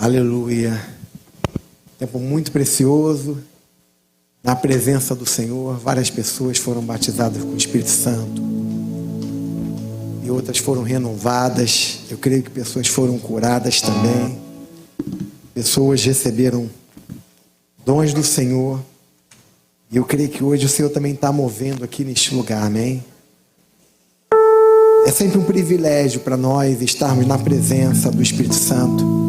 Aleluia. Tempo muito precioso. Na presença do Senhor, várias pessoas foram batizadas com o Espírito Santo. E outras foram renovadas. Eu creio que pessoas foram curadas também. Pessoas receberam dons do Senhor. E eu creio que hoje o Senhor também está movendo aqui neste lugar, amém? É sempre um privilégio para nós estarmos na presença do Espírito Santo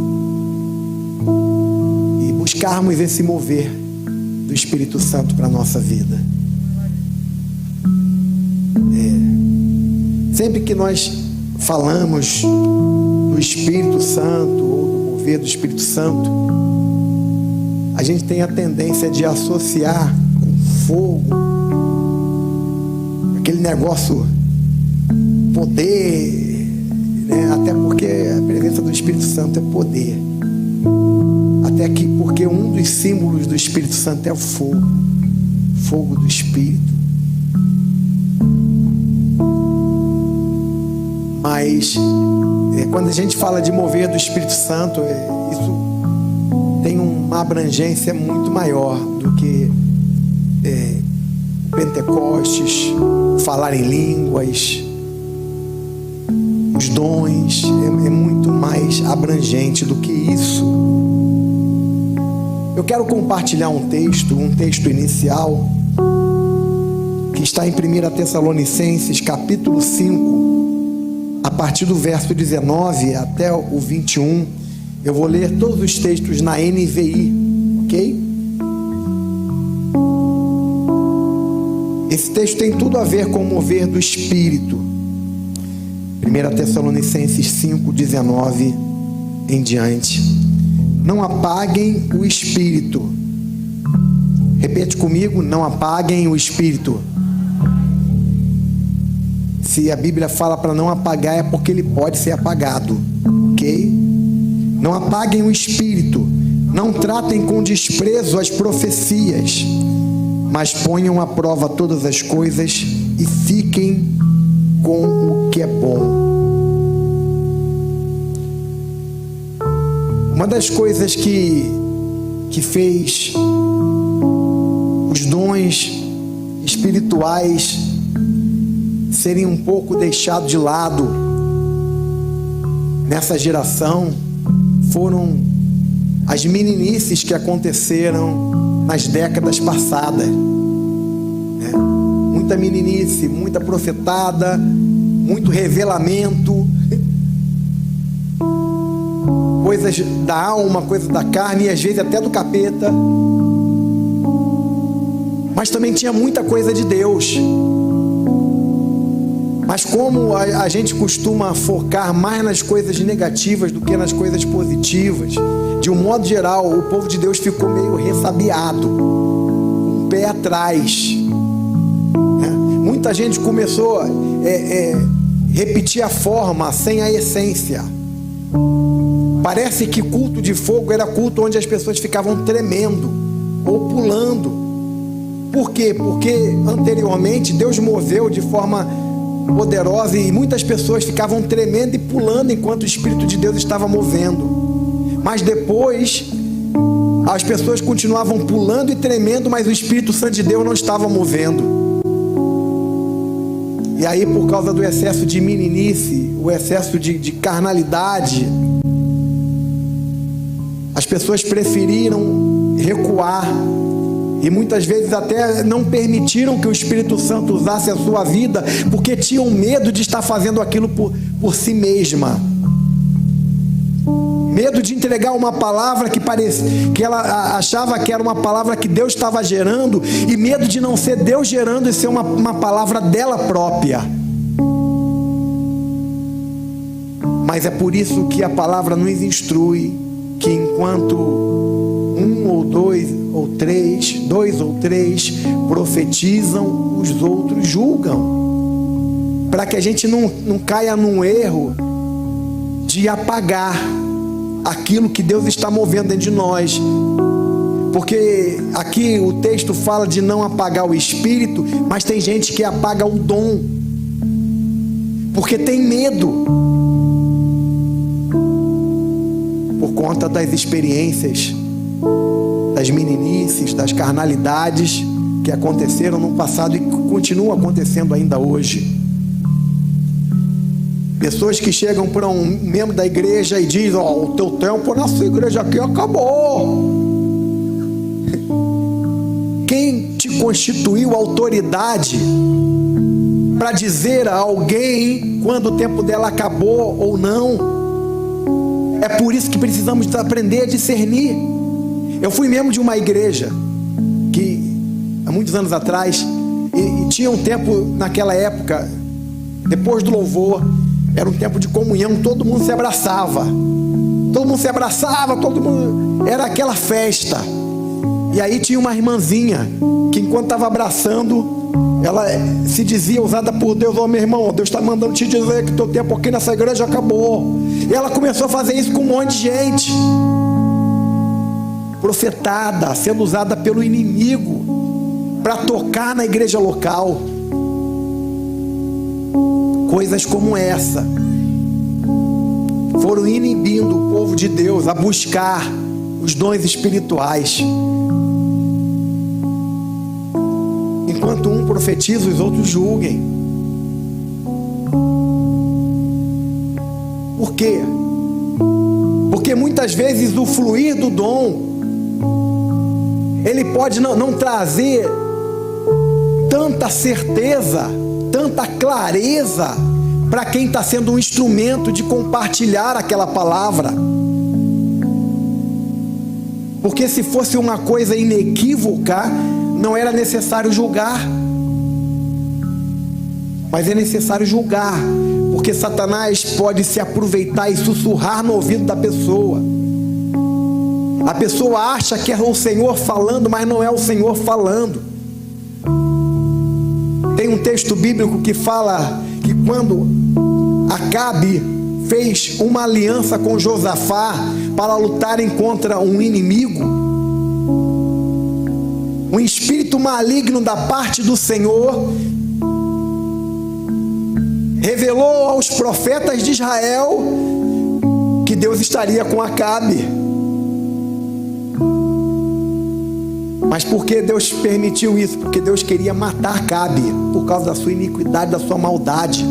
e buscarmos esse mover do Espírito Santo para a nossa vida. Sempre que nós falamos do Espírito Santo ou do mover do Espírito Santo, a gente tem a tendência de associar com fogo, aquele negócio, poder, né? Até porque a presença do Espírito Santo é poder. Até que porque um dos símbolos do Espírito Santo é o fogo, fogo do Espírito. Mas quando a gente fala de mover do Espírito Santo, isso tem uma abrangência muito maior do que Pentecostes, falar em línguas, os dons, é muito mais abrangente do que isso. Eu quero compartilhar um texto inicial, que está em 1 Tessalonicenses, capítulo 5, a partir do verso 19 até o 21. Eu vou ler todos os textos na NVI, ok? Esse texto tem tudo a ver com o mover do Espírito. 1 Tessalonicenses 5, 19 em diante. Não apaguem o Espírito. Repete comigo: não apaguem o Espírito. Se a Bíblia fala para não apagar, é porque ele pode ser apagado, ok? Não apaguem o Espírito. Não tratem com desprezo as profecias, mas ponham à prova todas as coisas e fiquem com o que é bom. Uma das coisas que fez os dons espirituais serem um pouco deixados de lado nessa geração foram as meninices que aconteceram nas décadas passadas, né? Muita meninice, muita profetada, muito revelamento, coisas da alma, coisas da carne e às vezes até do capeta. Mas também tinha muita coisa de Deus. Mas como a gente costuma focar mais nas coisas negativas do que nas coisas positivas, de um modo geral, o povo de Deus ficou meio ressabiado, um pé atrás, né? Muita gente começou a repetir a forma sem a essência. Parece que culto de fogo era culto onde as pessoas ficavam tremendo ou pulando. Por quê? Porque anteriormente Deus moveu de forma poderosa e muitas pessoas ficavam tremendo e pulando enquanto o Espírito de Deus estava movendo. Mas depois as pessoas continuavam pulando e tremendo, mas o Espírito Santo de Deus não estava movendo. E aí, por causa do excesso de meninice, o excesso de carnalidade, as pessoas preferiram recuar e muitas vezes até não permitiram que o Espírito Santo usasse a sua vida, porque tinham medo de estar fazendo aquilo por si mesma. Medo de entregar uma palavra que ela achava que era uma palavra que Deus estava gerando, e medo de não ser Deus gerando e ser uma palavra dela própria. Mas é por isso que a palavra nos instrui que enquanto dois ou três profetizam, os outros julgam, para que a gente não caia num erro de apagar aquilo que Deus está movendo dentro de nós. Porque aqui o texto fala de não apagar o Espírito, mas tem gente que apaga o dom, porque tem medo. conta das experiências, das meninices, das carnalidades que aconteceram no passado e continuam acontecendo ainda hoje. Pessoas que chegam para um membro da igreja e dizem: o teu tempo nessa igreja aqui acabou. Quem te constituiu autoridade para dizer a alguém quando o tempo dela acabou ou não? É por isso que precisamos aprender a discernir. Eu fui membro de uma igreja que, há muitos anos atrás, e tinha um tempo naquela época, depois do louvor, era um tempo de comunhão, todo mundo se abraçava, todo mundo, era aquela festa. E aí tinha uma irmãzinha que, enquanto estava abraçando, ela se dizia usada por Deus: meu irmão, Deus está mandando te dizer que teu tempo aqui nessa igreja acabou. E ela começou a fazer isso com um monte de gente, profetada, sendo usada pelo inimigo para tocar na igreja local. Coisas como essa foram inibindo o povo de Deus a buscar os dons espirituais. Enquanto um profetiza, os outros julguem. Por quê? Porque muitas vezes o fluir do dom, ele pode não trazer tanta certeza, tanta clareza para quem está sendo um instrumento de compartilhar aquela palavra. Porque se fosse uma coisa inequívoca, não era necessário julgar. Mas é necessário julgar, porque Satanás pode se aproveitar e sussurrar no ouvido da pessoa. A pessoa acha que é o Senhor falando, mas não é o Senhor falando. Tem um texto bíblico que fala que quando Acabe fez uma aliança com Josafá para lutarem contra um inimigo, um espírito maligno da parte do Senhor revelou aos profetas de Israel que Deus estaria com Acabe. Mas por que Deus permitiu isso? Porque Deus queria matar Acabe por causa da sua iniquidade, da sua maldade.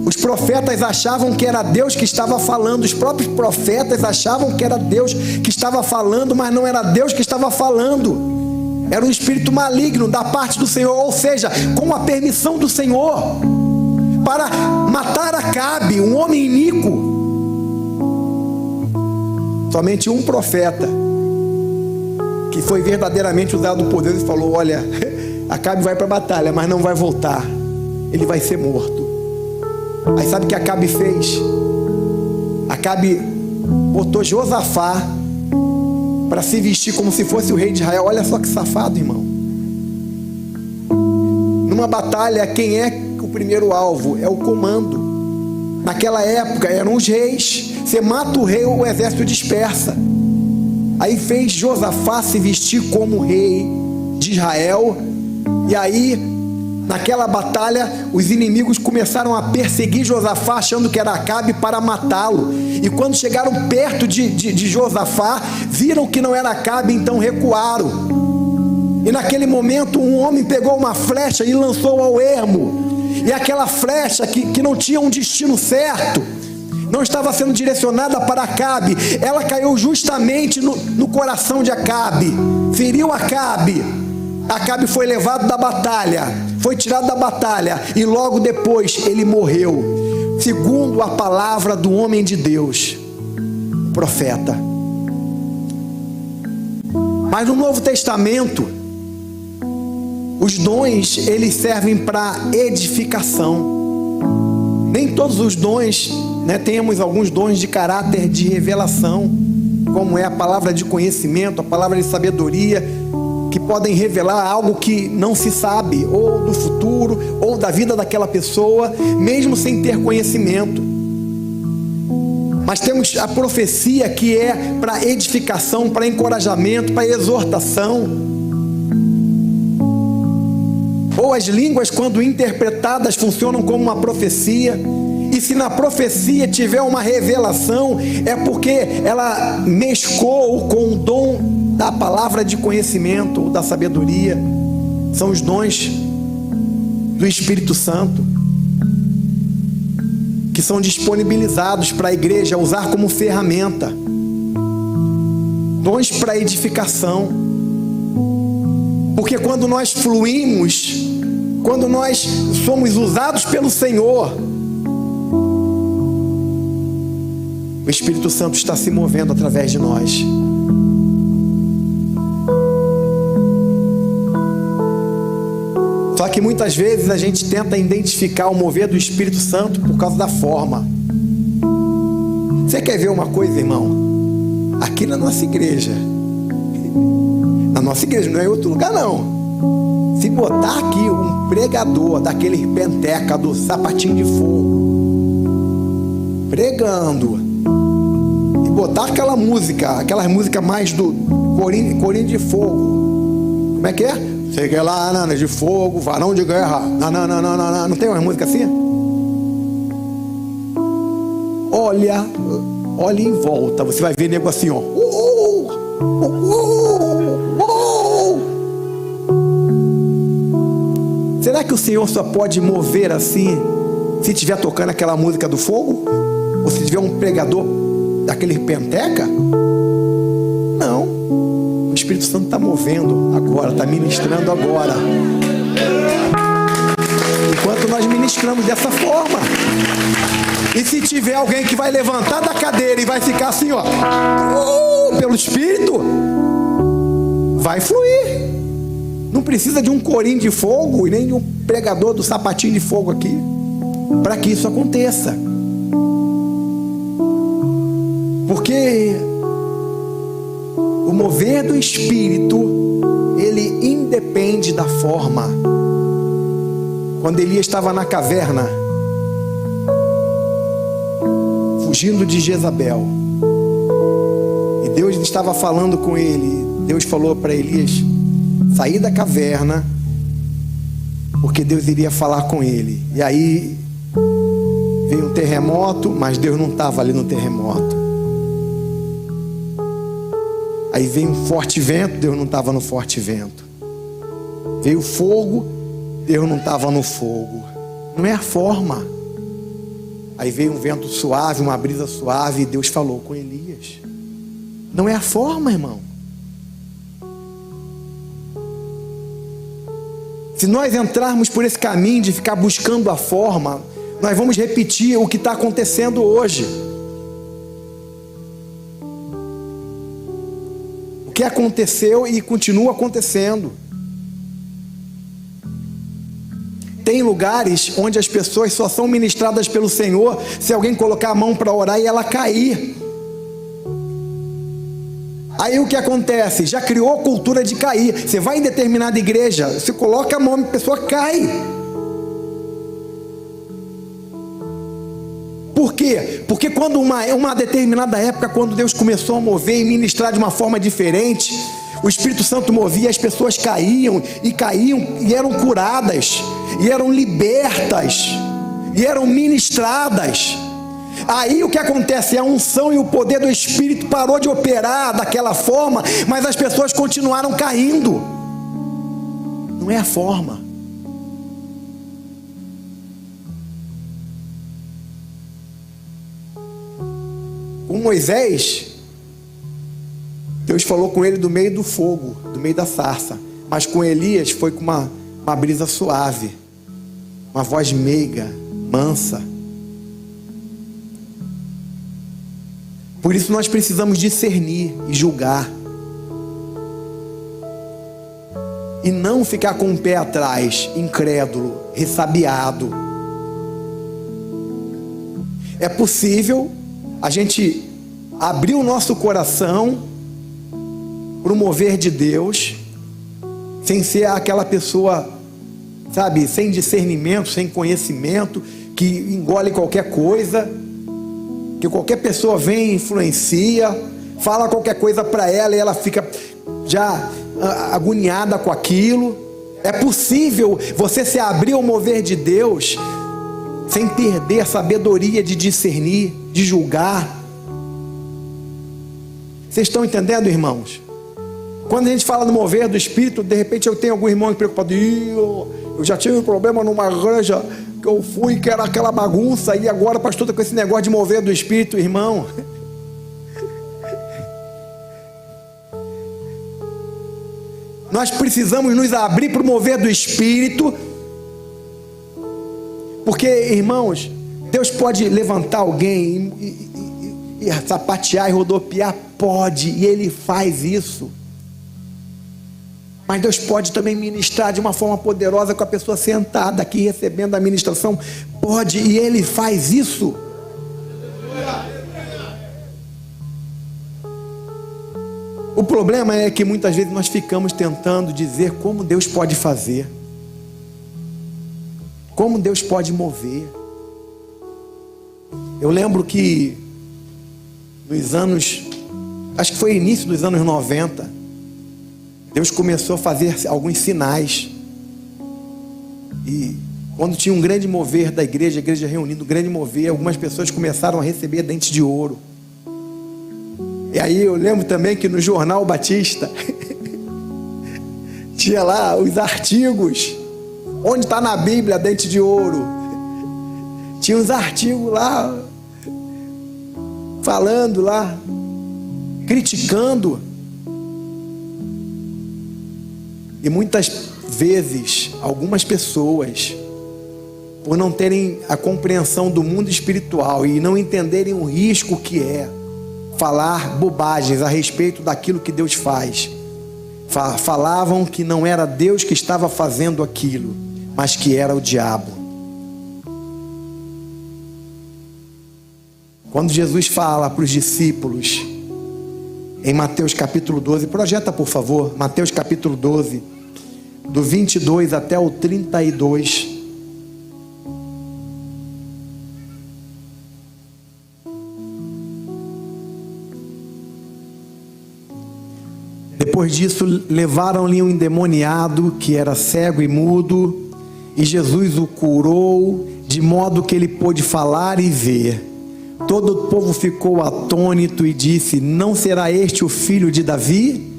Os profetas achavam que era Deus que estava falando, os próprios profetas achavam que era Deus que estava falando, mas não era Deus que estava falando, era um espírito maligno da parte do Senhor, ou seja, com a permissão do Senhor, para matar Acabe, um homem iníquo. Somente um profeta que foi verdadeiramente usado por Deus e falou: olha, Acabe vai para a batalha, mas não vai voltar, ele vai ser morto. Aí sabe o que Acabe fez? Acabe botou Josafá para se vestir como se fosse o rei de Israel. Olha só que safado, irmão. Numa batalha, quem é o primeiro alvo? É o comando. Naquela época eram os reis. Você mata o rei, o exército dispersa. Aí fez Josafá se vestir como rei de Israel. E aí, naquela batalha, os inimigos começaram a perseguir Josafá, achando que era Acabe, para matá-lo. E quando chegaram perto de Josafá, viram que não era Acabe, então recuaram. E naquele momento, um homem pegou uma flecha e lançou ao ermo. E aquela flecha que não tinha um destino certo, não estava sendo direcionada para Acabe, ela caiu justamente no coração de Acabe, feriu Acabe. Acabe foi levado da batalha, foi tirado da batalha, e logo depois ele morreu, segundo a palavra do homem de Deus, o profeta. Mas no Novo Testamento, os dons, eles servem para edificação. Nem todos os dons, temos alguns dons de caráter de revelação, como é a palavra de conhecimento, a palavra de sabedoria, que podem revelar algo que não se sabe, ou do futuro, ou da vida daquela pessoa, mesmo sem ter conhecimento. Mas temos a profecia, que é para edificação, para encorajamento, para exortação. Ou as línguas, quando interpretadas, funcionam como uma profecia. E se na profecia tiver uma revelação, é porque ela mescou com o dom da palavra de conhecimento ou da sabedoria. São os dons do Espírito Santo que são disponibilizados para a igreja usar como ferramenta. Dons para edificação. Porque quando nós fluímos, quando nós somos usados pelo Senhor, o Espírito Santo está se movendo através de nós. Só que muitas vezes a gente tenta identificar o mover do Espírito Santo por causa da forma. Você quer ver uma coisa, irmão? Aqui na nossa igreja, não é em outro lugar não. Se botar aqui um pregador daquele penteca do sapatinho de fogo pregando, e botar aquelas músicas mais do corinho de fogo, como é que é? Cheguei lá, nana de fogo, varão de guerra. Não tem uma música assim? Olha em volta, você vai ver nego assim, ó. Será que o Senhor só pode mover assim se estiver tocando aquela música do fogo? Ou se tiver um pregador daquele penteca? Não. O Espírito Santo está movendo agora, está ministrando agora. Enquanto nós ministramos dessa forma. E se tiver alguém que vai levantar da cadeira e vai ficar assim, ó, pelo Espírito, vai fluir. Não precisa de um corinho de fogo e nem de um pregador do sapatinho de fogo aqui para que isso aconteça. Porque o mover do Espírito, ele independe da forma. Quando Elias estava na caverna, fugindo de Jezabel, e Deus estava falando com ele, Deus falou para Elias sair da caverna, porque Deus iria falar com ele. E aí veio um terremoto, mas Deus não estava ali no terremoto. Aí veio um forte vento, Deus não estava no forte vento. Veio fogo, Deus não estava no fogo. Não é a forma. Aí veio um vento suave, uma brisa suave, e Deus falou com Elias. Não é a forma, irmão. Se nós entrarmos por esse caminho de ficar buscando a forma, nós vamos repetir o que está acontecendo hoje. O que aconteceu e continua acontecendo. Tem lugares onde as pessoas só são ministradas pelo Senhor se alguém colocar a mão para orar e ela cair. Aí o que acontece? Já criou a cultura de cair. Você vai em determinada igreja, você coloca a mão e a pessoa cai. Por quê? Porque quando uma determinada época, quando Deus começou a mover e ministrar de uma forma diferente, o Espírito Santo movia, as pessoas caíam e eram curadas, e eram libertas, e eram ministradas. Aí o que acontece? A unção e o poder do Espírito parou de operar daquela forma, mas as pessoas continuaram caindo. Não é a forma. Com Moisés, Deus falou com ele do meio do fogo, do meio da sarça. Mas com Elias foi com uma brisa suave, uma voz meiga, mansa. Por isso nós precisamos discernir e julgar. E não ficar com o pé atrás, incrédulo, ressabiado. É possível a gente abrir o nosso coração para o mover de Deus, sem ser aquela pessoa, sabe, sem discernimento, sem conhecimento, que engole qualquer coisa, que qualquer pessoa vem e influencia, fala qualquer coisa para ela e ela fica já agoniada com aquilo. É possível você se abrir ao mover de Deus sem perder a sabedoria de discernir, de julgar. Vocês estão entendendo, irmãos? Quando a gente fala no mover do Espírito, de repente eu tenho algum irmão preocupado. Eu já tive um problema numa igreja que eu fui, que era aquela bagunça, e agora o pastor está com esse negócio de mover do Espírito, irmão. Nós precisamos nos abrir para o mover do Espírito, porque, irmãos, Deus pode levantar alguém e sapatear e rodopiar, pode, e Ele faz isso. Mas Deus pode também ministrar de uma forma poderosa com a pessoa sentada aqui recebendo a ministração, pode, e Ele faz isso. O problema é que muitas vezes nós ficamos tentando dizer como Deus pode fazer, como Deus pode mover. Eu lembro que nos anos, acho que foi início dos anos 90, Deus começou a fazer alguns sinais. E quando tinha um grande mover da igreja, a igreja reunida, um grande mover, algumas pessoas começaram a receber dentes de ouro. E aí eu lembro também que no Jornal Batista tinha lá os artigos, onde está na Bíblia dente de ouro. Tinha uns artigos lá, falando lá, criticando. E muitas vezes, algumas pessoas, por não terem a compreensão do mundo espiritual e não entenderem o risco que é falar bobagens a respeito daquilo que Deus faz, falavam que não era Deus que estava fazendo aquilo, mas que era o diabo. Quando Jesus fala para os discípulos em Mateus capítulo 12, projeta por favor, Mateus capítulo 12, do 22 até o 32. Depois disso, levaram-lhe um endemoniado que era cego e mudo, e Jesus o curou, de modo que ele pôde falar e ver. Todo o povo ficou atônito e disse: não será este o filho de Davi?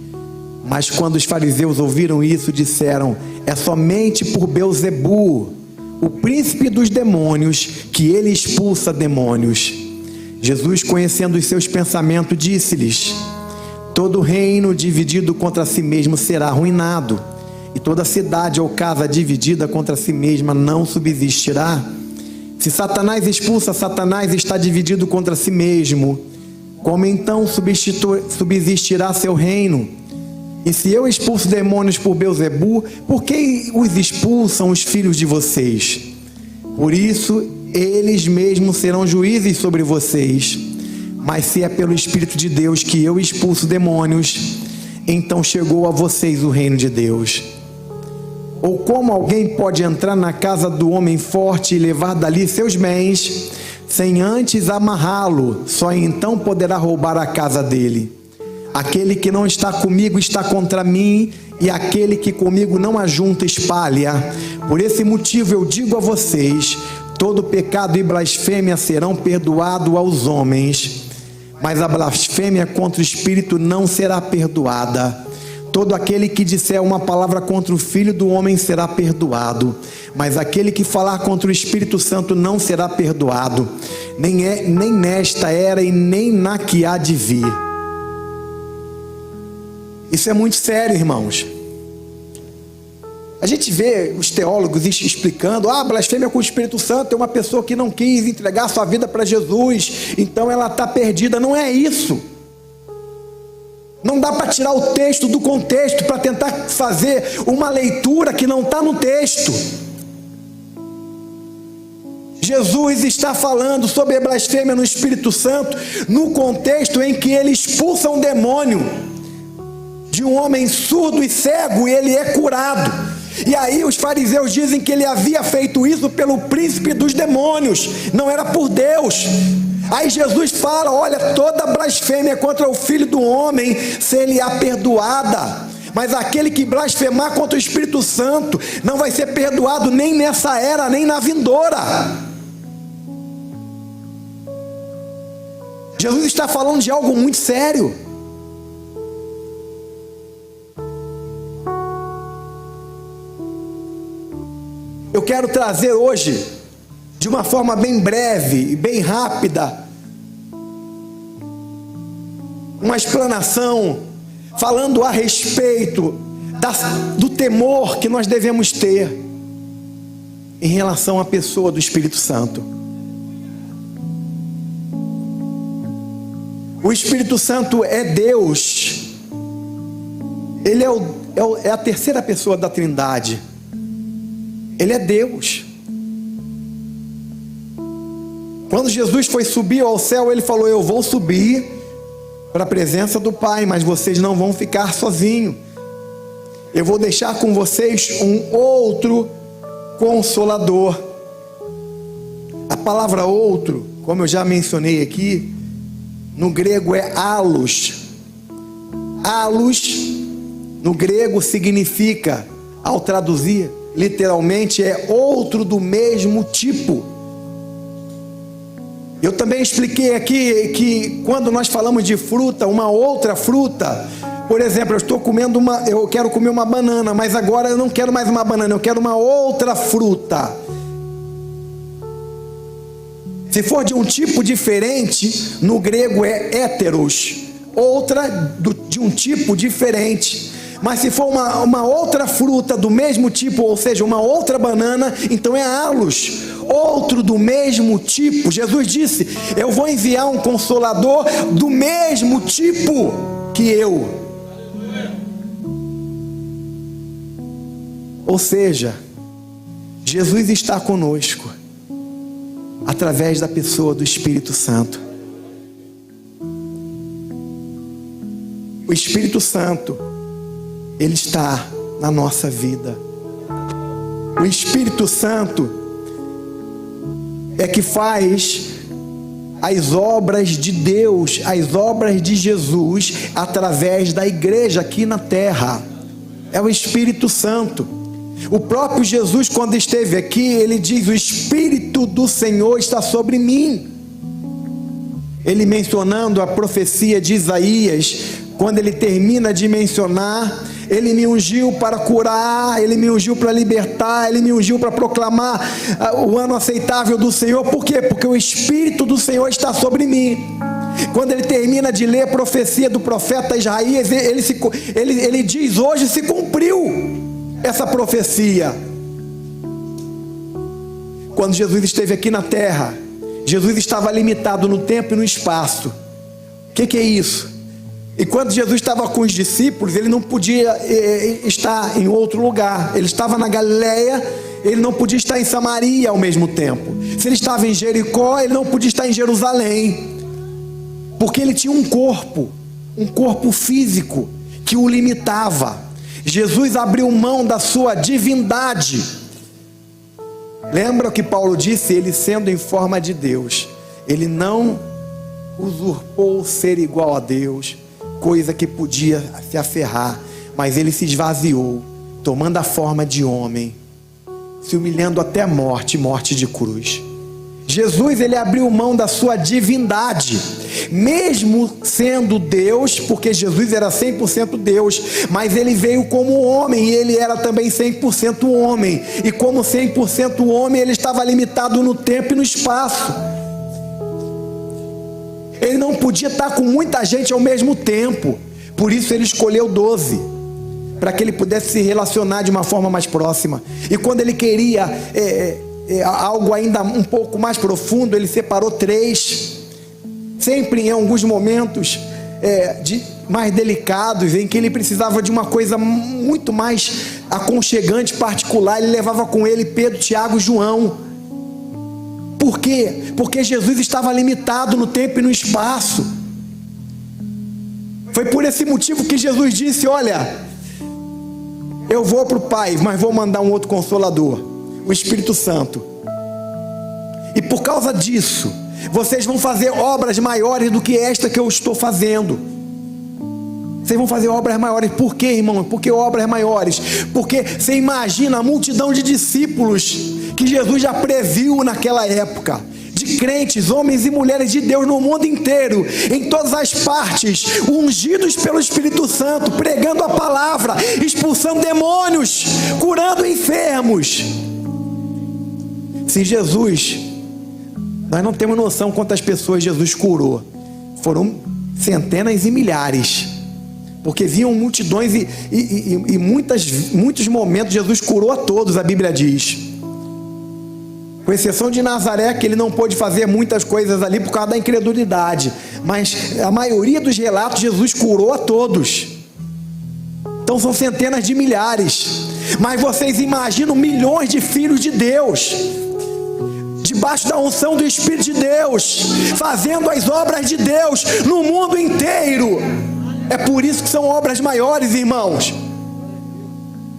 Mas quando os fariseus ouviram isso, disseram: é somente por Belzebu, o príncipe dos demônios, que ele expulsa demônios. Jesus, conhecendo os seus pensamentos, disse-lhes: todo reino dividido contra si mesmo será arruinado, e toda cidade ou casa dividida contra si mesma não subsistirá. Se Satanás expulsa Satanás, está dividido contra si mesmo. Como então subsistirá seu reino? E se eu expulso demônios por Belzebu, por que os expulsam os filhos de vocês? Por isso, eles mesmos serão juízes sobre vocês. Mas se é pelo Espírito de Deus que eu expulso demônios, então chegou a vocês o reino de Deus. Ou como alguém pode entrar na casa do homem forte e levar dali seus bens, sem antes amarrá-lo? Só então poderá roubar a casa dele. Aquele que não está comigo está contra mim, e aquele que comigo não ajunta espalha. Por esse motivo eu digo a vocês: todo pecado e blasfêmia serão perdoados aos homens, mas a blasfêmia contra o Espírito não será perdoada. Todo aquele que disser uma palavra contra o Filho do Homem será perdoado, mas aquele que falar contra o Espírito Santo não será perdoado, nem nesta era e nem na que há de vir. Isso é muito sério, irmãos. A gente vê os teólogos explicando: blasfêmia com o Espírito Santo é uma pessoa que não quis entregar sua vida para Jesus, então ela está perdida. Não é isso. Não dá para tirar o texto do contexto para tentar fazer uma leitura que não está no texto. Jesus está falando sobre a blasfêmia no Espírito Santo no contexto em que ele expulsa um demônio de um homem surdo e cego, e ele é curado. E aí os fariseus dizem que ele havia feito isso pelo príncipe dos demônios, não era por Deus. Aí Jesus fala: olha, toda blasfêmia contra o Filho do Homem ser-lhe-á perdoada, mas aquele que blasfemar contra o Espírito Santo não vai ser perdoado nem nessa era, nem na vindoura. Jesus está falando de algo muito sério. Eu quero trazer hoje, de uma forma bem breve e bem rápida, uma explanação falando a respeito do temor que nós devemos ter em relação à pessoa do Espírito Santo. O Espírito Santo é Deus. Ele é a terceira pessoa da Trindade. Ele é Deus. Quando Jesus foi subir ao céu, ele falou: eu vou subir para a presença do Pai, mas vocês não vão ficar sozinhos. Eu vou deixar com vocês um outro Consolador. A palavra outro, como eu já mencionei aqui, no grego é allos. Allos, no grego, significa, ao traduzir, literalmente é outro do mesmo tipo. Eu também expliquei aqui que quando nós falamos de fruta, uma outra fruta, por exemplo, eu quero comer uma banana, mas agora eu não quero mais uma banana, eu quero uma outra fruta. Se for de um tipo diferente, no grego é héteros, outra de um tipo diferente. Mas se for uma outra fruta do mesmo tipo, ou seja, uma outra banana, então é allos, outro do mesmo tipo. Jesus disse: eu vou enviar um Consolador do mesmo tipo que eu. Ou seja, Jesus está conosco através da pessoa do Espírito Santo. O Espírito Santo, ele está na nossa vida. O Espírito Santo é que faz as obras de Deus, as obras de Jesus através da igreja aqui na terra. É o Espírito Santo. O próprio Jesus, quando esteve aqui, ele diz: o Espírito do Senhor está sobre mim. Ele mencionando a profecia de Isaías, quando ele termina de mencionar, ele me ungiu para curar, ele me ungiu para libertar, ele me ungiu para proclamar o ano aceitável do Senhor. Por quê? Porque o Espírito do Senhor está sobre mim. Quando ele termina de ler a profecia do profeta Isaías, ele diz: hoje se cumpriu essa profecia. Quando Jesus esteve aqui na terra, Jesus estava limitado no tempo e no espaço. O que é isso? E quando Jesus estava com os discípulos, ele não podia estar em outro lugar. Ele estava na Galileia, ele não podia estar em Samaria ao mesmo tempo. Se ele estava em Jericó, ele não podia estar em Jerusalém, porque ele tinha um corpo físico que o limitava. Jesus abriu mão da sua divindade. Lembra o que Paulo disse? Ele, sendo em forma de Deus, ele não usurpou ser igual a Deus, coisa que podia se aferrar, mas ele se esvaziou, tomando a forma de homem, se humilhando até a morte de cruz. Jesus, ele abriu mão da sua divindade, mesmo sendo Deus, porque Jesus era 100% Deus, mas ele veio como homem, e ele era também 100% homem, e como 100% homem, ele estava limitado no tempo e no espaço. Ele não podia estar com muita gente ao mesmo tempo, por isso ele escolheu 12, para que ele pudesse se relacionar de uma forma mais próxima. E quando ele queria algo ainda um pouco mais profundo, ele separou 3, sempre em alguns momentos mais delicados, em que ele precisava de uma coisa muito mais aconchegante, particular. Ele levava com ele Pedro, Tiago e João. Por quê? Porque Jesus estava limitado no tempo e no espaço. Foi por esse motivo que Jesus disse: olha, eu vou para o Pai, mas vou mandar um outro Consolador, o Espírito Santo. E por causa disso, vocês vão fazer obras maiores do que esta que eu estou fazendo. Vocês vão fazer obras maiores. Por quê, irmão? Por que obras maiores? Porque você imagina a multidão de discípulos que Jesus já previu naquela época. de crentes, homens e mulheres de Deus no mundo inteiro, em todas as partes, ungidos pelo Espírito Santo, pregando a palavra, expulsando demônios, curando enfermos. Se Jesus, nós não temos noção quantas pessoas Jesus curou. Foram centenas e milhares, porque viam multidões e muitos momentos Jesus curou a todos, a Bíblia diz. Com exceção de Nazaré, que ele não pôde fazer muitas coisas ali por causa da incredulidade, mas a maioria dos relatos Jesus curou a todos. Então são centenas de milhares. Mas vocês imaginam milhões de filhos de Deus, debaixo da unção do Espírito de Deus, fazendo as obras de Deus no mundo inteiro. É por isso que são obras maiores, irmãos.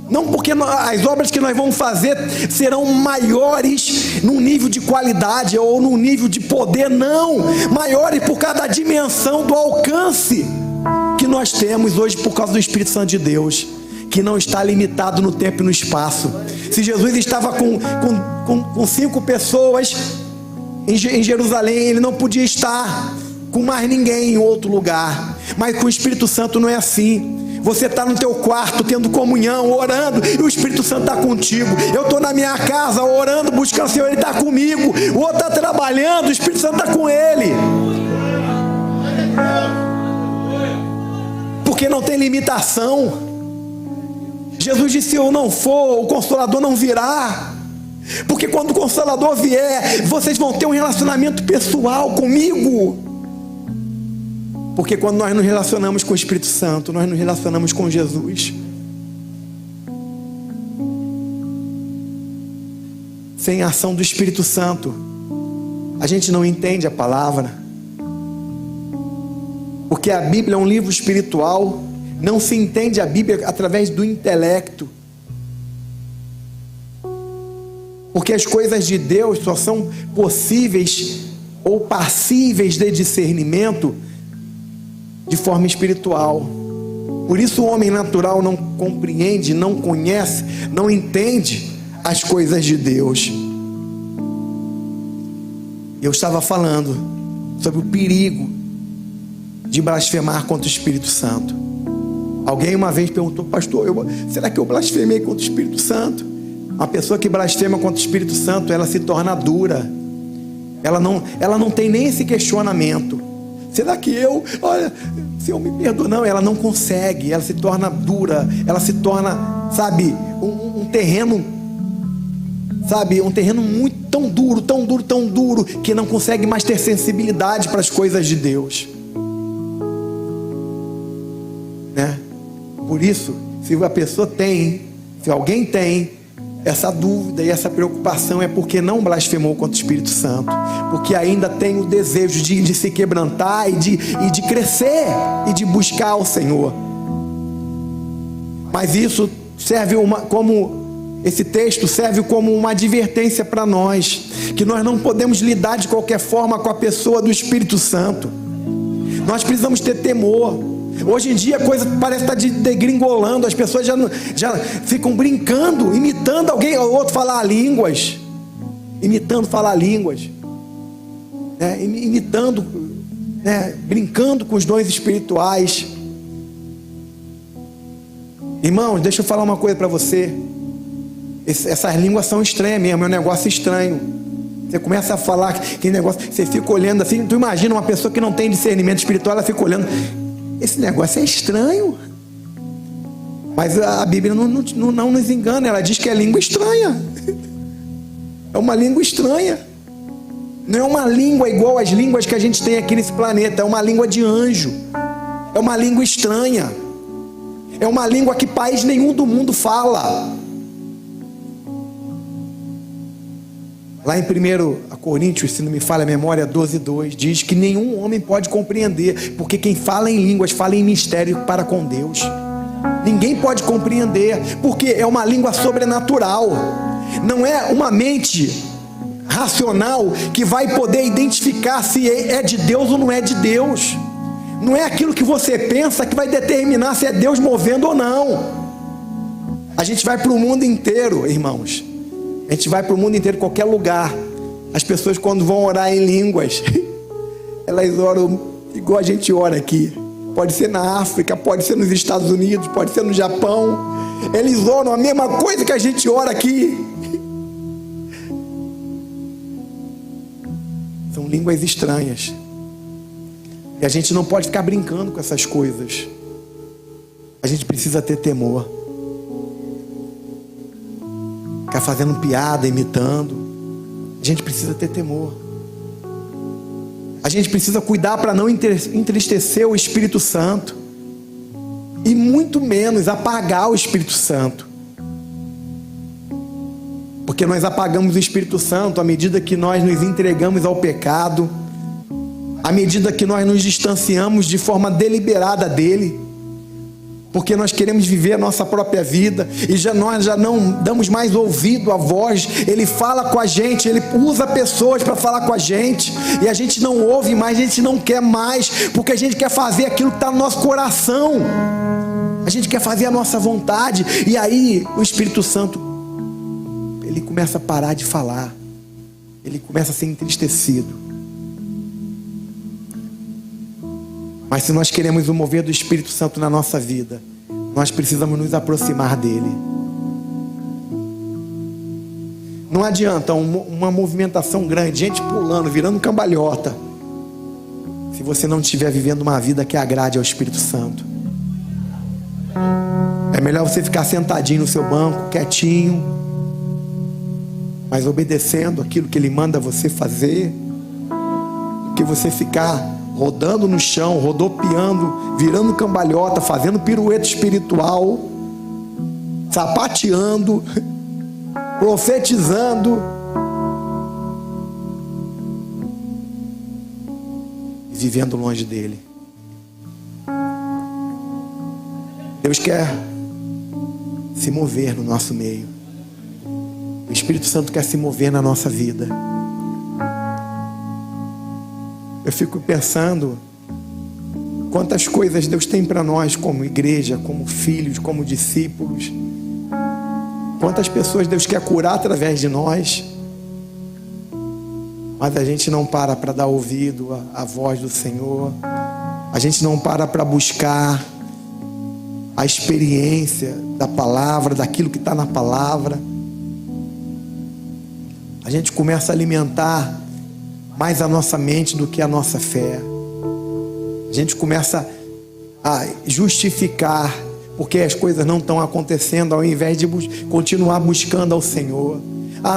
Não porque as obras que nós vamos fazer serão maiores num nível de qualidade ou num nível de poder, não. Maiores por causa da dimensão do alcance que nós temos hoje por causa do Espírito Santo de Deus, que não está limitado no tempo e no espaço. Se Jesus estava com 5 pessoas em Jerusalém, ele não podia estar com mais ninguém em outro lugar. Mas com o Espírito Santo não é assim. Você está no teu quarto, tendo comunhão, orando, e o Espírito Santo está contigo. Eu estou na minha casa, orando, buscando o Senhor, Ele está comigo. O outro está trabalhando, o Espírito Santo está com ele. Porque não tem limitação. Jesus disse: se eu não for, o Consolador não virá. Porque quando o Consolador vier, vocês vão ter um relacionamento pessoal comigo. Porque quando nós nos relacionamos com o Espírito Santo, nós nos relacionamos com Jesus. Sem a ação do Espírito Santo, a gente não entende a palavra. Porque a Bíblia é um livro espiritual. Não se entende a Bíblia através do intelecto. Porque as coisas de Deus só são possíveis ou passíveis de discernimento de forma espiritual. Por isso o homem natural não compreende, não conhece, não entende as coisas de Deus. Eu estava falando sobre o perigo de blasfemar contra o Espírito Santo. Alguém uma vez perguntou: pastor, será que eu blasfemei contra o Espírito Santo? Uma pessoa que blasfema contra o Espírito Santo, ela se torna dura. Ela não tem nem esse questionamento. Será que olha, Senhor me perdoa? Não, ela não consegue. Ela se torna dura. Ela se torna, sabe, um terreno, sabe, um terreno muito tão duro, que não consegue mais ter sensibilidade para as coisas de Deus, né? Por isso, se a pessoa tem, se alguém tem essa dúvida e essa preocupação, é porque não blasfemou contra o Espírito Santo, porque ainda tem o desejo de se quebrantar e de crescer e de buscar o Senhor. Mas isso serve esse texto serve como uma advertência para nós, que nós não podemos lidar de qualquer forma com a pessoa do Espírito Santo. Nós precisamos ter temor. Hoje em dia a coisa parece estar degringolando. As pessoas já ficam brincando, imitando alguém ou outro falar línguas, né? Imitando, né? Brincando com os dons espirituais. Irmãos, deixa eu falar uma coisa para você. Essas línguas são estranhas mesmo, é um negócio estranho. Você começa a falar que negócio, você fica olhando assim. Tu imagina uma pessoa que não tem discernimento espiritual, ela fica olhando: esse negócio é estranho. Mas a Bíblia não nos engana. Ela diz que é língua estranha. É uma língua estranha. Não é uma língua igual às línguas que a gente tem aqui nesse planeta. É uma língua de anjo. É uma língua estranha. É uma língua que país nenhum do mundo fala. Lá em 1 Coríntios, se não me falha a memória, 12:2, diz que nenhum homem pode compreender, porque quem fala em línguas, fala em mistério para com Deus. Ninguém pode compreender, porque é uma língua sobrenatural. Não é uma mente racional que vai poder identificar se é de Deus ou não é de Deus. Não é aquilo que você pensa que vai determinar se é Deus movendo ou não. A gente vai para o mundo inteiro, irmãos. A gente vai para o mundo inteiro, qualquer lugar. As pessoas, quando vão orar em línguas, elas oram igual a gente ora aqui. Pode ser na África, pode ser nos Estados Unidos, pode ser no Japão. Eles oram a mesma coisa que a gente ora aqui. São línguas estranhas. E a gente não pode ficar brincando com essas coisas. A gente precisa ter temor. Ficar fazendo piada, imitando. A gente precisa ter temor. A gente precisa cuidar para não entristecer o Espírito Santo. E muito menos apagar o Espírito Santo. Porque nós apagamos o Espírito Santo à medida que nós nos entregamos ao pecado, à medida que nós nos distanciamos de forma deliberada dele, porque nós queremos viver a nossa própria vida, e nós já não damos mais ouvido à voz. Ele fala com a gente, ele usa pessoas para falar com a gente, e a gente não ouve mais, a gente não quer mais, porque a gente quer fazer aquilo que está no nosso coração, a gente quer fazer a nossa vontade. E aí o Espírito Santo, ele começa a parar de falar, ele começa a ser entristecido. Mas se nós queremos o mover do Espírito Santo na nossa vida, nós precisamos nos aproximar dele. Não adianta uma movimentação grande, gente pulando, virando cambalhota, se você não estiver vivendo uma vida que agrade ao Espírito Santo. É melhor você ficar sentadinho no seu banco, quietinho, mas obedecendo aquilo que ele manda você fazer, do que você ficar rodando no chão, rodopiando, virando cambalhota, fazendo pirueta espiritual, sapateando, profetizando, e vivendo longe dele. Deus quer se mover no nosso meio. O Espírito Santo quer se mover na nossa vida. Eu fico pensando quantas coisas Deus tem para nós como igreja, como filhos, como discípulos. Quantas pessoas Deus quer curar através de nós. Mas a gente não para dar ouvido à voz do Senhor. A gente não para buscar a experiência da palavra, daquilo que está na palavra. A gente começa a alimentar mais a nossa mente do que a nossa fé. A gente começa a justificar porque as coisas não estão acontecendo, ao invés de continuar buscando ao Senhor.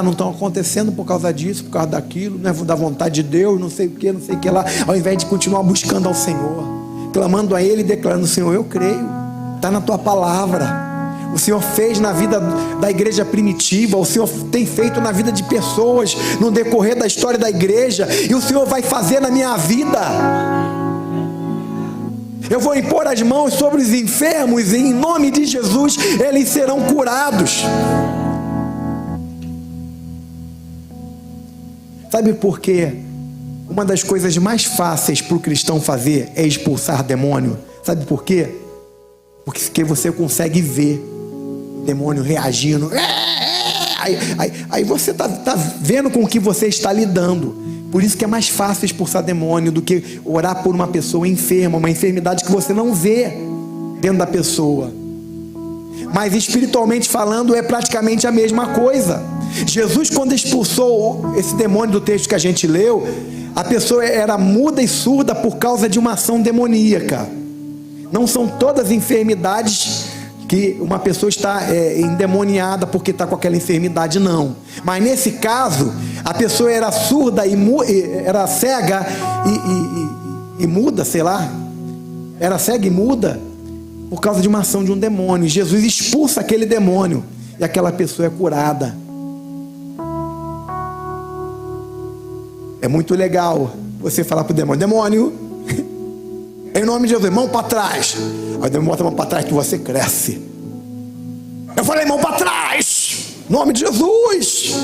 Não estão acontecendo por causa disso, por causa daquilo, não é da vontade de Deus, não sei o que, não sei o que lá. Ao invés de continuar buscando ao Senhor, clamando a Ele e declarando: Senhor, eu creio, está na Tua palavra. O Senhor fez na vida da igreja primitiva, o Senhor tem feito na vida de pessoas no decorrer da história da igreja, e o Senhor vai fazer na minha vida. Eu vou impor as mãos sobre os enfermos e em nome de Jesus eles serão curados. Sabe por quê? Uma das coisas mais fáceis para o cristão fazer é expulsar demônio. Sabe por quê? Porque você consegue ver o demônio reagindo. Aí você está vendo com o que você está lidando. Por isso que é mais fácil expulsar demônio do que orar por uma pessoa enferma, uma enfermidade que você não vê dentro da pessoa. Mas espiritualmente falando é praticamente a mesma coisa. Jesus, quando expulsou esse demônio do texto que a gente leu, a pessoa era muda e surda por causa de uma ação demoníaca. Não são todas as enfermidades que uma pessoa está endemoniada porque está com aquela enfermidade, não. Mas nesse caso, a pessoa era surda e era cega e muda, sei lá. Era cega e muda por causa de uma ação de um demônio. Jesus expulsa aquele demônio e aquela pessoa é curada. É muito legal você falar para o demônio: demônio, em nome de Jesus, mão para trás. Aí o demônio bota a mão para trás que você cresce. Eu falei: mão para trás, em nome de Jesus.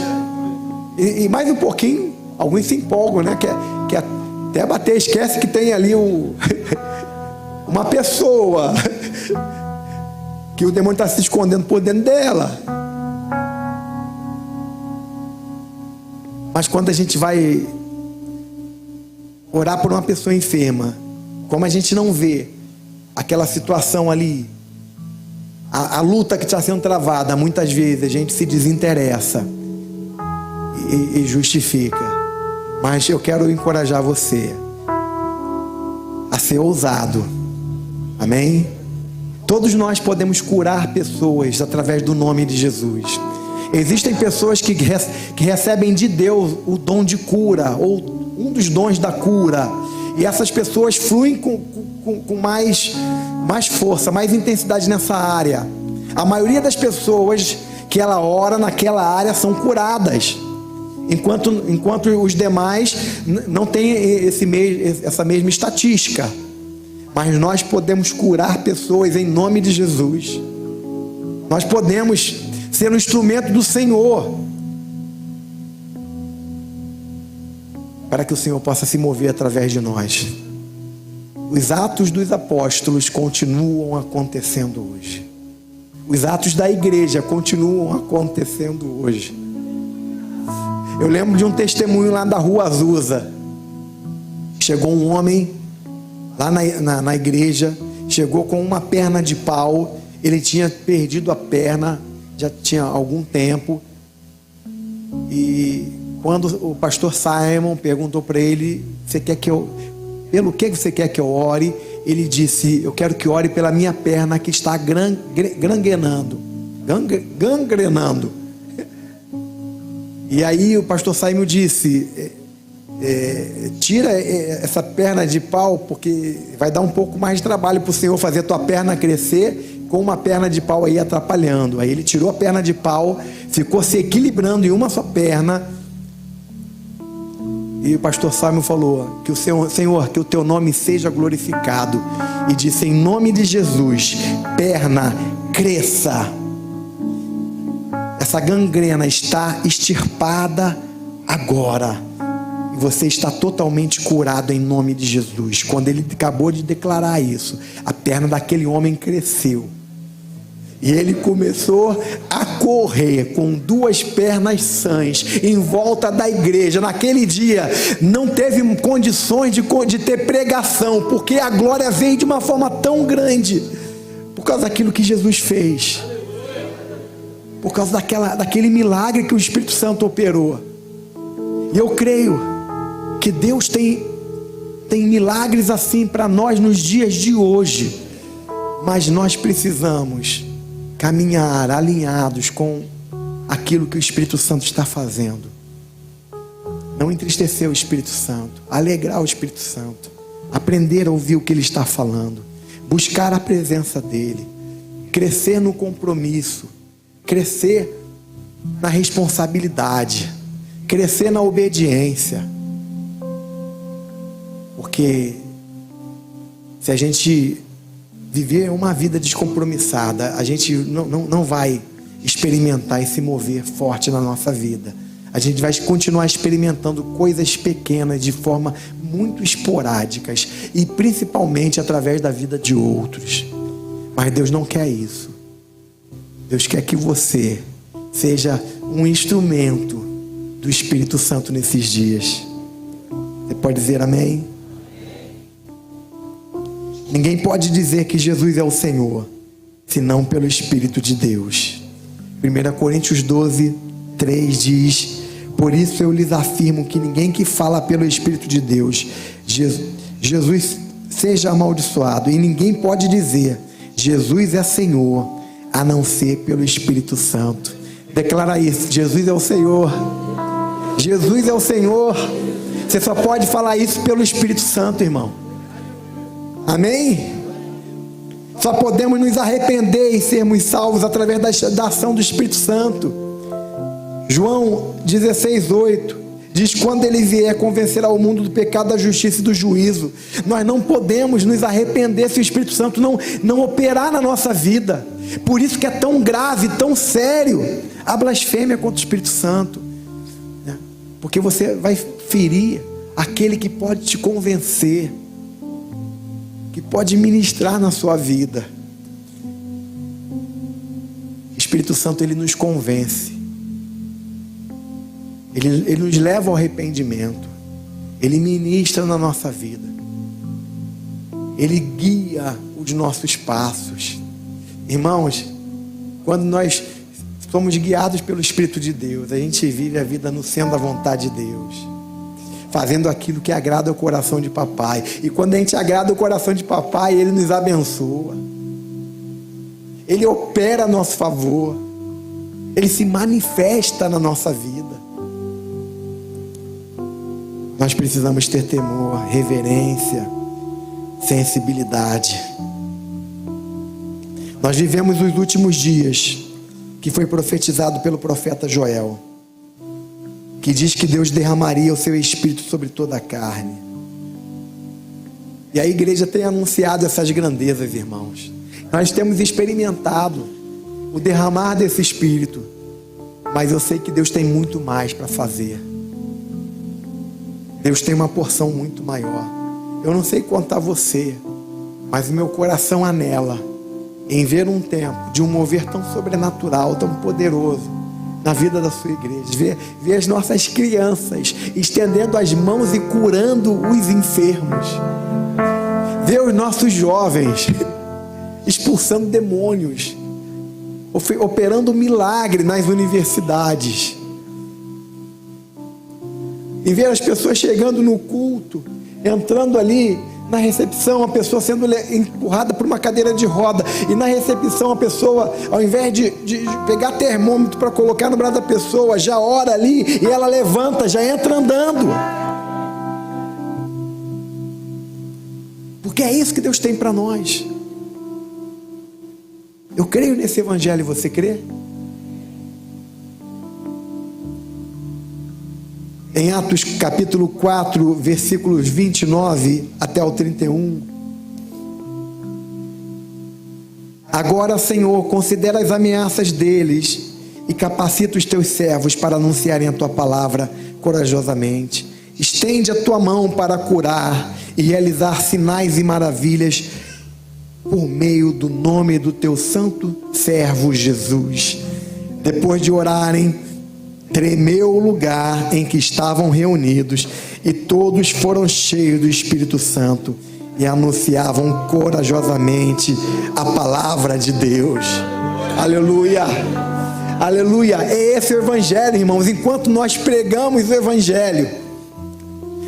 E mais um pouquinho, alguns se empolgam, né? Quer até bater, esquece que tem ali uma pessoa que o demônio está se escondendo por dentro dela. Mas quando a gente vai orar por uma pessoa enferma, como a gente não vê aquela situação ali, a luta que está sendo travada, muitas vezes a gente se desinteressa e justifica. Mas eu quero encorajar você a ser ousado. Amém? Todos nós podemos curar pessoas através do nome de Jesus. Existem pessoas que recebem de Deus o dom de cura, ou um dos dons da cura, e essas pessoas fluem com mais força, mais intensidade nessa área. A maioria das pessoas que ela ora naquela área são curadas, enquanto os demais não têm essa mesma estatística. Mas nós podemos curar pessoas em nome de Jesus. Nós podemos ser um instrumento do Senhor, para que o Senhor possa se mover através de nós. Os atos dos apóstolos continuam acontecendo hoje. Os atos da igreja continuam acontecendo hoje. Eu lembro de um testemunho lá da Rua Azusa. Chegou um homem lá na igreja, chegou com uma perna de pau. Ele tinha perdido a perna, já tinha algum tempo. E quando o pastor Simon perguntou para ele, pelo que você quer que eu ore? Ele disse: eu quero que ore pela minha perna que está gangrenando. E aí o pastor Simon disse: tira essa perna de pau, porque vai dar um pouco mais de trabalho para o Senhor fazer a tua perna crescer com uma perna de pau aí atrapalhando. Aí ele tirou a perna de pau, ficou se equilibrando em uma só perna. E o pastor Simon falou: que o Senhor, que o teu nome seja glorificado. E disse: em nome de Jesus, perna, cresça. Essa gangrena está extirpada agora. E você está totalmente curado em nome de Jesus. Quando ele acabou de declarar isso, a perna daquele homem cresceu. E ele começou a correr com duas pernas sãs em volta da igreja. Naquele dia não teve condições de ter pregação, porque a glória veio de uma forma tão grande, por causa daquilo que Jesus fez, por causa daquele milagre que o Espírito Santo operou. E eu creio que Deus tem milagres assim para nós nos dias de hoje, mas nós precisamos caminhar alinhados com aquilo que o Espírito Santo está fazendo. Não entristecer o Espírito Santo, alegrar o Espírito Santo, aprender a ouvir o que ele está falando, buscar a presença dele, crescer no compromisso, crescer na responsabilidade, crescer na obediência. Porque se a gente viver uma vida descompromissada, a gente não vai experimentar e se mover forte na nossa vida. A gente vai continuar experimentando coisas pequenas de forma muito esporádicas, e principalmente através da vida de outros. Mas Deus não quer isso. Deus quer que você seja um instrumento do Espírito Santo nesses dias. Você pode dizer amém? Ninguém pode dizer que Jesus é o Senhor, senão pelo Espírito de Deus. 1 Coríntios 12, 3 diz: por isso eu lhes afirmo que ninguém que fala pelo Espírito de Deus, Jesus seja amaldiçoado. E ninguém pode dizer Jesus é Senhor, a não ser pelo Espírito Santo. Declara isso: Jesus é o Senhor. Jesus é o Senhor. Você só pode falar isso pelo Espírito Santo, irmão. Amém? Só podemos nos arrepender e sermos salvos através da ação do Espírito Santo. João 16:8 diz: quando ele vier, convencerá o mundo do pecado, da justiça e do juízo. Nós não podemos nos arrepender se o Espírito Santo não operar na nossa vida. Por isso que é tão grave, tão sério a blasfêmia contra o Espírito Santo, né? Porque você vai ferir aquele que pode te convencer, que pode ministrar na sua vida. O Espírito Santo, ele nos convence. Ele nos leva ao arrependimento. Ele ministra na nossa vida. Ele guia os nossos passos. Irmãos, quando nós somos guiados pelo Espírito de Deus, a gente vive a vida no centro da vontade de Deus, fazendo aquilo que agrada o coração de papai. E quando a gente agrada o coração de papai, Ele nos abençoa. Ele opera a nosso favor. Ele se manifesta na nossa vida. Nós precisamos ter temor, reverência, sensibilidade. Nós vivemos os últimos dias que foi profetizado pelo profeta Joel, que diz que Deus derramaria o seu Espírito sobre toda a carne. E a igreja tem anunciado essas grandezas, irmãos. Nós temos experimentado o derramar desse Espírito, mas eu sei que Deus tem muito mais para fazer. Deus tem uma porção muito maior. Eu não sei quanto a você, mas o meu coração anela em ver um tempo de um mover tão sobrenatural, tão poderoso na vida da sua igreja. Ver as nossas crianças estendendo as mãos e curando os enfermos. Ver os nossos jovens expulsando demônios, operando milagre nas universidades. E ver as pessoas chegando no culto, entrando ali na recepção, a pessoa sendo empurrada por uma cadeira de roda, e na recepção a pessoa, ao invés de pegar termômetro para colocar no braço da pessoa, já ora ali e ela levanta, já entra andando. Porque é isso que Deus tem para nós. Eu creio nesse evangelho, você crê? Em Atos capítulo 4, versículos 29 até o 31. Agora, Senhor, considera as ameaças deles e capacita os teus servos para anunciarem a tua palavra corajosamente. Estende a tua mão para curar e realizar sinais e maravilhas por meio do nome do teu santo servo Jesus. Depois de orarem, tremeu o lugar em que estavam reunidos, e todos foram cheios do Espírito Santo e anunciavam corajosamente a palavra de Deus. Aleluia, aleluia. É esse o evangelho, irmãos. Enquanto nós pregamos o evangelho,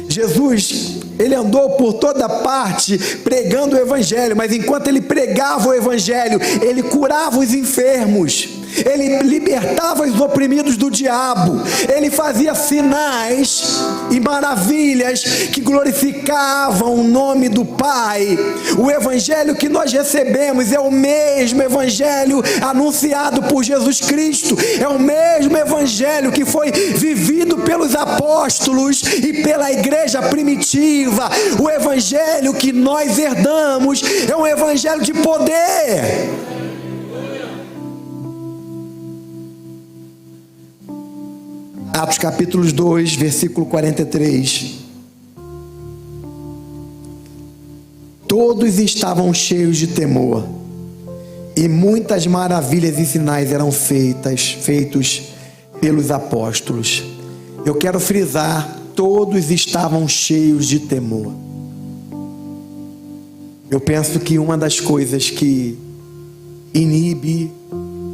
Jesus, ele andou por toda parte pregando o evangelho, mas enquanto ele pregava o evangelho, ele curava os enfermos, ele libertava os oprimidos do diabo, ele fazia sinais e maravilhas que glorificavam o nome do Pai. O evangelho que nós recebemos é o mesmo evangelho anunciado por Jesus Cristo, é o mesmo evangelho que foi vivido pelos apóstolos e pela igreja primitiva. O evangelho que nós herdamos é um evangelho de poder. Atos capítulo 2, versículo 43. Todos estavam cheios de temor, e muitas maravilhas e sinais eram feitos pelos apóstolos. Eu quero frisar, todos estavam cheios de temor. Eu penso que uma das coisas que inibe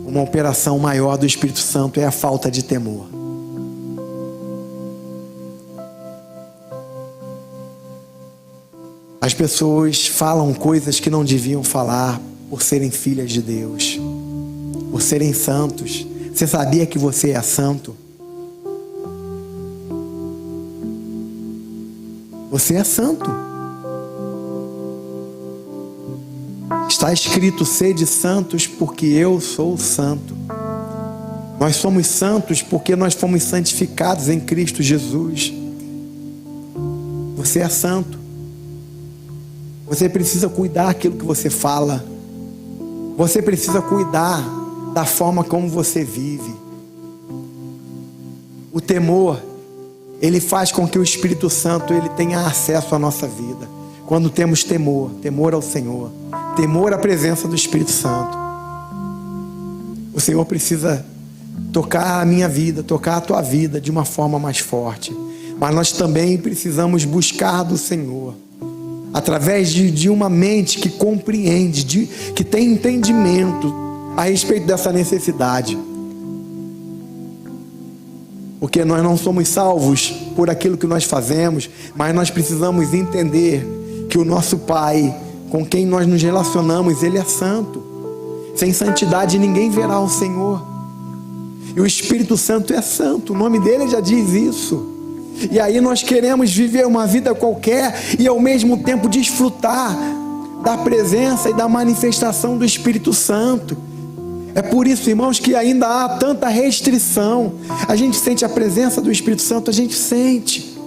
uma operação maior do Espírito Santo é a falta de temor. As pessoas falam coisas que não deviam falar por serem filhas de Deus, por serem santos. Você sabia que você é santo? Você é santo. Está escrito: sede santos, porque eu sou santo. Nós somos santos porque nós fomos santificados em Cristo Jesus. Você é santo. Você precisa cuidar daquilo que você fala. Você precisa cuidar da forma como você vive. O temor, ele faz com que o Espírito Santo ele tenha acesso à nossa vida. Quando temos temor, temor ao Senhor, temor à presença do Espírito Santo, o Senhor precisa tocar a minha vida, tocar a tua vida de uma forma mais forte. Mas nós também precisamos buscar do Senhor, através de uma mente que compreende, que tem entendimento a respeito dessa necessidade. Porque nós não somos salvos por aquilo que nós fazemos, mas nós precisamos entender que o nosso Pai, com quem nós nos relacionamos, Ele é santo. Sem santidade ninguém verá o Senhor. E o Espírito Santo é santo, o nome dele já diz isso. E aí nós queremos viver uma vida qualquer e ao mesmo tempo desfrutar da presença e da manifestação do Espírito Santo. É por isso, irmãos, que ainda há tanta restrição. A gente sente a presença do Espírito Santo, a gente sente.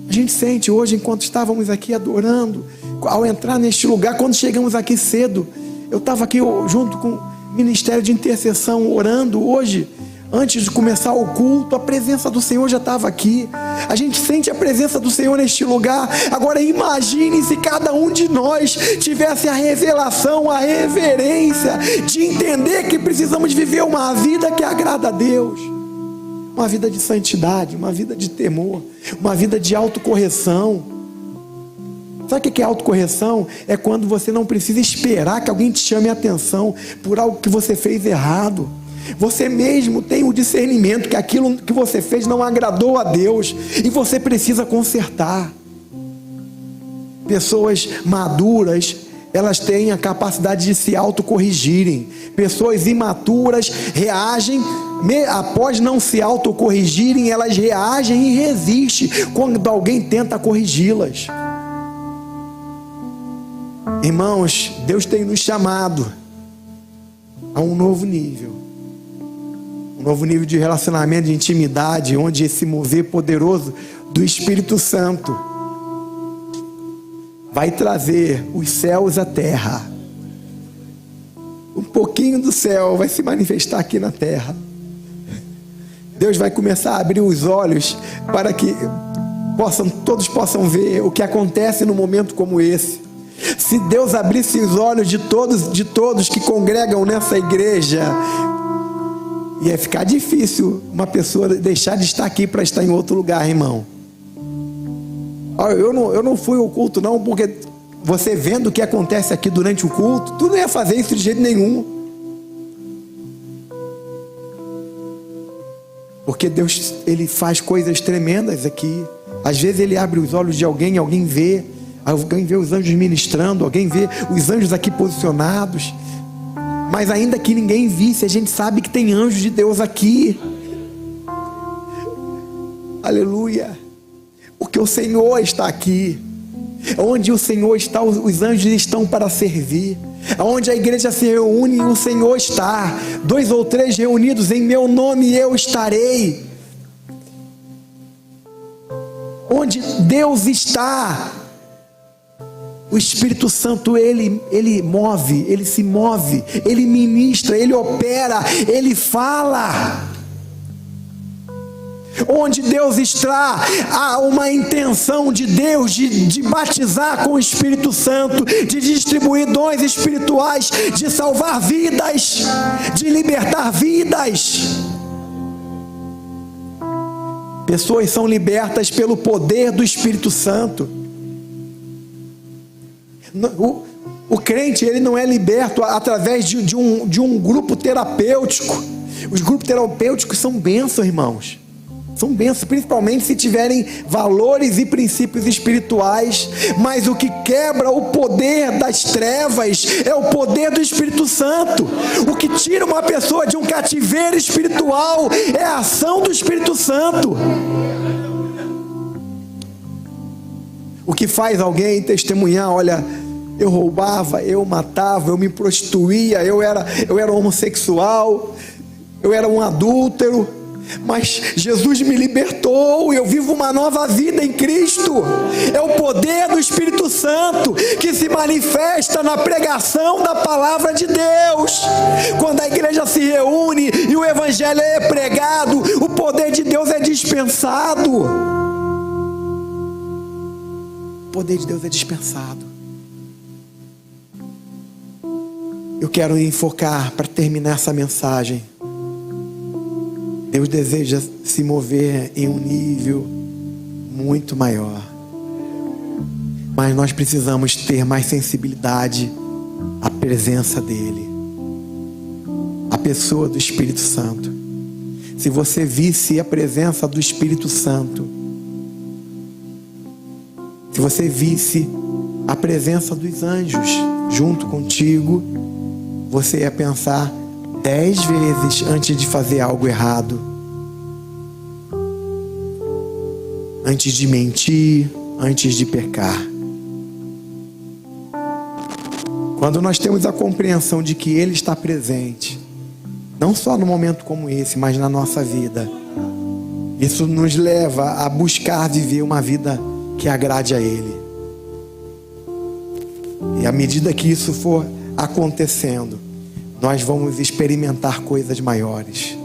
A gente sente hoje, enquanto estávamos aqui adorando, ao entrar neste lugar, quando chegamos aqui cedo, eu estava aqui junto com o Ministério de Intercessão, orando hoje, antes de começar o culto, a presença do Senhor já estava aqui. A gente sente a presença do Senhor neste lugar. Agora imagine se cada um de nós tivesse a revelação, a reverência de entender que precisamos viver uma vida que agrada a Deus, uma vida de santidade, uma vida de temor, uma vida de autocorreção. Sabe o que é autocorreção? É quando você não precisa esperar que alguém te chame a atenção por algo que você fez errado. Você mesmo tem o discernimento que aquilo que você fez não agradou a Deus e você precisa consertar. Pessoas maduras, elas têm a capacidade de se autocorrigirem. Pessoas imaturas reagem, após não se autocorrigirem, elas reagem e resistem quando alguém tenta corrigi-las. Irmãos, Deus tem nos chamado a um novo nível. Um novo nível de relacionamento, de intimidade, onde esse mover poderoso do Espírito Santo vai trazer os céus à terra. Um pouquinho do céu vai se manifestar aqui na terra. Deus vai começar a abrir os olhos para que todos possam ver o que acontece num momento como esse. Se Deus abrisse os olhos de todos que congregam nessa igreja, ia ficar difícil uma pessoa deixar de estar aqui para estar em outro lugar, irmão. Eu não fui ao culto não, porque você vendo o que acontece aqui durante o culto, tu não ia fazer isso de jeito nenhum. Porque Deus, Ele faz coisas tremendas aqui. Às vezes Ele abre os olhos de alguém vê os anjos ministrando, alguém vê os anjos aqui posicionados. Mas ainda que ninguém visse, a gente sabe que tem anjos de Deus aqui. Aleluia. Porque o Senhor está aqui. Onde o Senhor está, os anjos estão para servir. Onde a igreja se reúne, o Senhor está. 2 ou 3 reunidos em meu nome, eu estarei. Onde Deus está, o Espírito Santo, ele move, ele se move, ele ministra, ele opera, ele fala. Onde Deus está, há uma intenção de Deus de batizar com o Espírito Santo, de distribuir dons espirituais, de salvar vidas, de libertar vidas. Pessoas são libertas pelo poder do Espírito Santo. O crente, ele não é liberto através de um grupo terapêutico. Os grupos terapêuticos são bênçãos, irmãos. São bênçãos, principalmente se tiverem valores e princípios espirituais. Mas o que quebra o poder das trevas é o poder do Espírito Santo. O que tira uma pessoa de um cativeiro espiritual é a ação do Espírito Santo. O que faz alguém testemunhar: olha, eu roubava, eu matava, eu me prostituía, eu era homossexual, eu era um adúltero, mas Jesus me libertou e eu vivo uma nova vida em Cristo. É o poder do Espírito Santo que se manifesta na pregação da palavra de Deus. Quando a igreja se reúne e o evangelho é pregado, o poder de Deus é dispensado. O poder de Deus é dispensado. Eu quero enfocar, para terminar essa mensagem, Deus deseja se mover em um nível muito maior. Mas nós precisamos ter mais sensibilidade à presença dEle, à pessoa do Espírito Santo. Se você visse a presença do Espírito Santo, se você visse a presença dos anjos junto contigo, você ia pensar 10 vezes antes de fazer algo errado, antes de mentir, antes de pecar. Quando nós temos a compreensão de que Ele está presente, não só no momento como esse, mas na nossa vida, isso nos leva a buscar viver uma vida que agrade a Ele. E à medida que isso for acontecendo, nós vamos experimentar coisas maiores.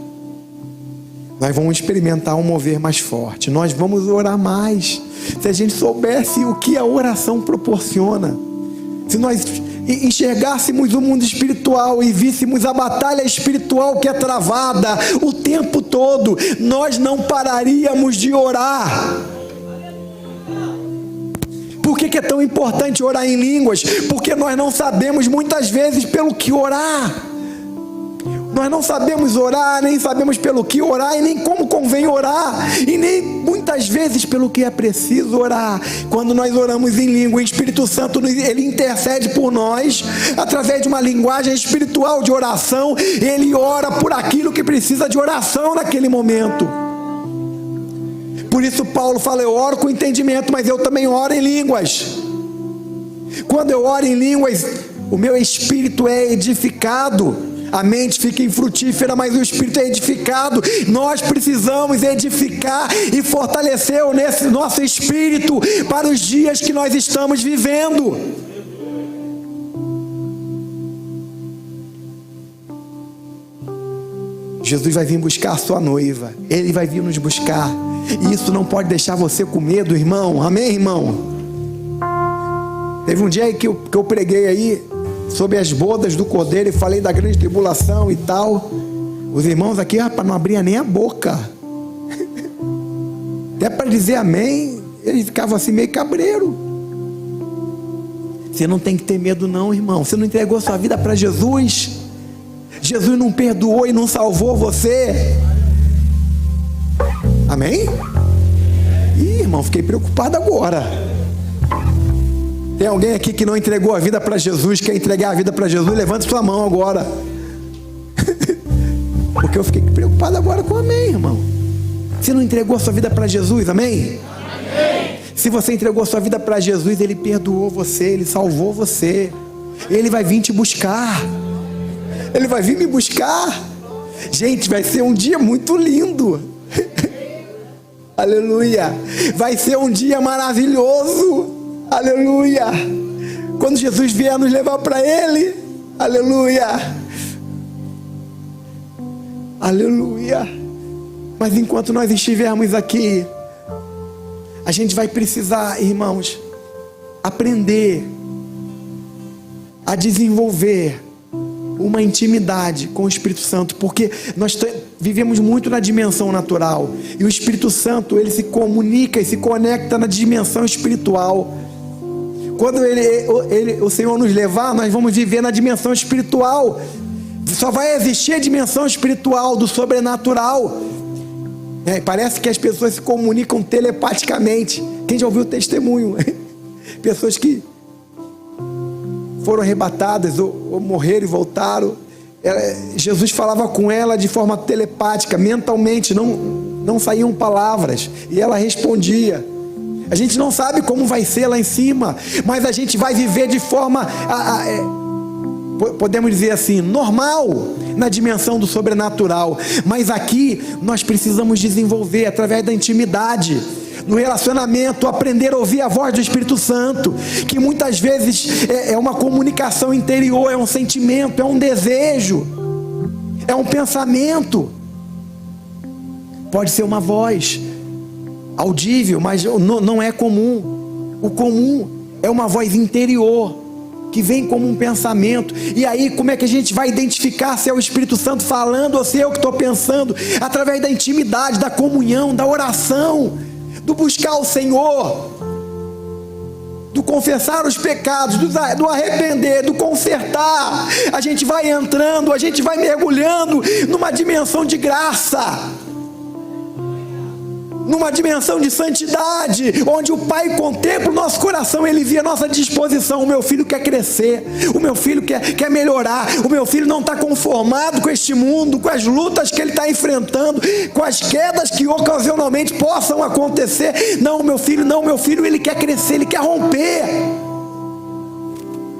Nós vamos experimentar um mover mais forte. Nós vamos orar mais. Se a gente soubesse o que a oração proporciona, se nós enxergássemos o mundo espiritual e víssemos a batalha espiritual que é travada o tempo todo, nós não pararíamos de orar. Por que é tão importante orar em línguas? Porque nós não sabemos muitas vezes pelo que orar. Nós não sabemos orar, nem sabemos pelo que orar, e nem como convém orar, e nem muitas vezes pelo que é preciso orar. Quando nós oramos em língua, o Espírito Santo, Ele intercede por nós, através de uma linguagem espiritual de oração. Ele ora por aquilo que precisa de oração naquele momento. Por isso Paulo fala: eu oro com entendimento, mas eu também oro em línguas. Quando eu oro em línguas, o meu espírito é edificado. A mente fica infrutífera, mas o espírito é edificado. Nós precisamos edificar e fortalecer nesse nosso espírito para os dias que nós estamos vivendo. Jesus vai vir buscar a sua noiva. Ele vai vir nos buscar. E isso não pode deixar você com medo, irmão. Amém, irmão? Teve um dia aí que eu preguei aí sobre as bodas do Cordeiro e falei da grande tribulação e tal. Os irmãos aqui, rapaz, não abriam nem a boca. Até para dizer amém, eles ficavam assim meio cabreiro. Você não tem que ter medo não, irmão. Você não entregou sua vida para Jesus. Jesus não perdoou e não salvou você. Amém? Ih, irmão, fiquei preocupado agora. Tem alguém aqui que não entregou a vida para Jesus? Quer entregar a vida para Jesus? Levante sua mão agora. Porque eu fiquei preocupado agora com amém, irmão. Você não entregou a sua vida para Jesus? Amém? Amém. Se você entregou a sua vida para Jesus, Ele perdoou você, Ele salvou você. Ele vai vir te buscar. Ele vai vir me buscar. Gente, vai ser um dia muito lindo. Aleluia. Vai ser um dia maravilhoso. Aleluia. Quando Jesus vier nos levar para Ele. Aleluia. Aleluia. Mas enquanto nós estivermos aqui, a gente vai precisar, irmãos, aprender a desenvolver uma intimidade com o Espírito Santo, porque nós vivemos muito na dimensão natural, e o Espírito Santo, ele se comunica e se conecta na dimensão espiritual. Quando o Senhor nos levar, nós vamos viver na dimensão espiritual. Só vai existir a dimensão espiritual do sobrenatural. Parece que as pessoas se comunicam telepaticamente. Quem já ouviu o testemunho? Pessoas que foram arrebatadas ou morreram e voltaram. Jesus falava com ela de forma telepática, mentalmente, não saíam palavras, e ela respondia. A gente não sabe como vai ser lá em cima, mas a gente vai viver de forma, podemos dizer assim, normal, na dimensão do sobrenatural. Mas aqui nós precisamos desenvolver através da intimidade, no relacionamento, aprender a ouvir a voz do Espírito Santo, que muitas vezes é uma comunicação interior, é um sentimento, é um desejo, é um pensamento. Pode ser uma voz audível, mas não é comum. O comum é uma voz interior, que vem como um pensamento. E aí, como é que a gente vai identificar se é o Espírito Santo falando ou se é eu que estou pensando? Através da intimidade, da comunhão, da oração, do buscar o Senhor, do confessar os pecados, do arrepender, do consertar. A gente vai entrando, a gente vai mergulhando numa dimensão de graça, numa dimensão de santidade, onde o Pai contempla o nosso coração, Ele vê a nossa disposição. O meu filho quer crescer, o meu filho quer melhorar, o meu filho não está conformado com este mundo, com as lutas que ele está enfrentando, com as quedas que ocasionalmente possam acontecer. Não, meu filho, ele quer crescer, ele quer romper.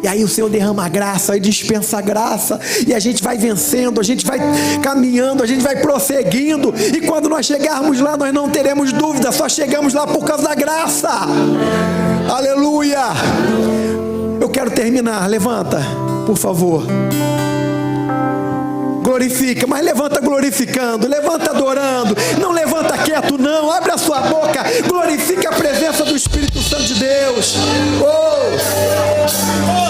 E aí o Senhor derrama a graça e dispensa a graça, e a gente vai vencendo, a gente vai caminhando, a gente vai prosseguindo, e quando nós chegarmos lá, nós não teremos dúvida, só chegamos lá por causa da graça. Aleluia! Eu quero terminar, levanta, por favor. Glorifica, mas levanta glorificando, levanta adorando, não levanta quieto não, abre a sua boca, glorifica a presença do Espírito Santo de Deus. Oh!